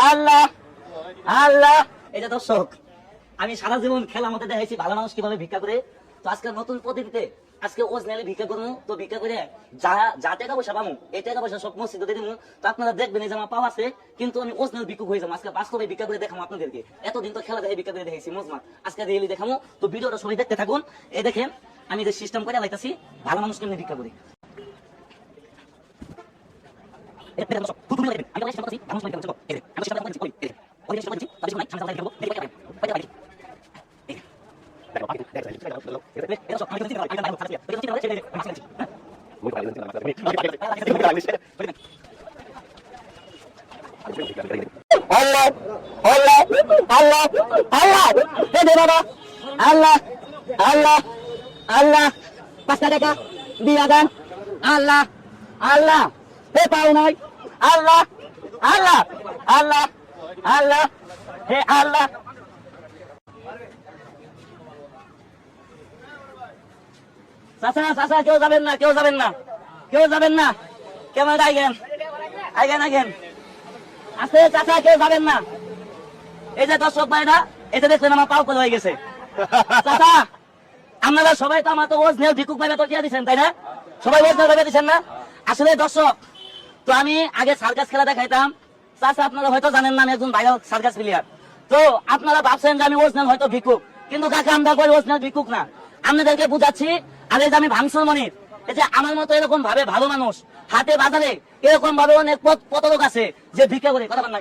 আল্লাহ আল্লাহ। এই যে দর্শক, আমি সারা জীবন খেলার মধ্যে দেখাইছি ভালো মানুষ কিভাবে ভিক্ষা করে। তো আজকে নতুন পদ্ধতিতে আজকে ওজনালি ভিক্ষা করবো। তো ভিক্ষা করে যা টাকা পয়সা পাবো, এই টাকা পয়সা সব মসজিদে দিয়ে দিবো। তো আপনারা দেখবেন এই যে আমার পাওয়া আছে, কিন্তু আমি ওজনাল ভিক্ষুক হয়ে যাবো। আজকে বাস্তবে ভিক্ষা করে দেখাবো আপনাদেরকে। এতদিন তো খেলা দেখে ভিক্ষা করে দেখাইছি মজমা, আজকে রিয়েলি দেখাবো। তো ভিডিওটা সবাই দেখতে থাকুন। এই দেখেন আমি যে সিস্টেম করে লাইতাছি ভালো মানুষ কেমনি ভিক্ষা করি। আল্লাহ আল্লাহ আল্লাহ আল্লাহ, বাবা আল্লাহ আল্লাহ আল্লাহ, 5 টাকা দিয়া দেন। আল্লাহ আল্লাহ, হে পাও নাই। আল্লাহ আল্লাহ আল্লাহ আল্লাহ, হে আল্লাহ। চাচা চাচা, কেউ যাবেন না, কেউ যাবেন না, কেউ যাবেন না। কেমন আইগেন আইগেন আইগেন আছে চাচা, কেউ যাবেন না। এই যে দর্শক ভাইরা, এই যে দেখলেন আমার পাও করে হয়ে গেছে। চাচা আপনারা সবাই তো আমার তো ওজনেল ভিক্ষুক ভাবে তো দিয়ে দিচ্ছেন, তাই না? সবাই ওজনেল ভাবে দিচ্ছেন না? আসলে দর্শক, তো আমি আগে সার্কাস খেলা দেখাইতাম। চাচা আপনারা হয়তো জানেন না, আমি একজন ভাইরাল সার্কাস প্লেয়ার। তো আপনারা ভাবছেন যে আমি ওজনেল হয়তো ভিক্ষুক, কিন্তু কাকা আমরা করি ওজনেল ভিক্ষুক না। আপনাদেরকে বুঝাচ্ছি। আর এই যে আমি ভাঙচুর মনির, এই যে আমার মতো এরকম ভাবে ভালো মানুষ হাতে বাজারে এরকম ভাবে অনেক পথ লোক আছে যে ভিক্ষা করে। কথা বল না।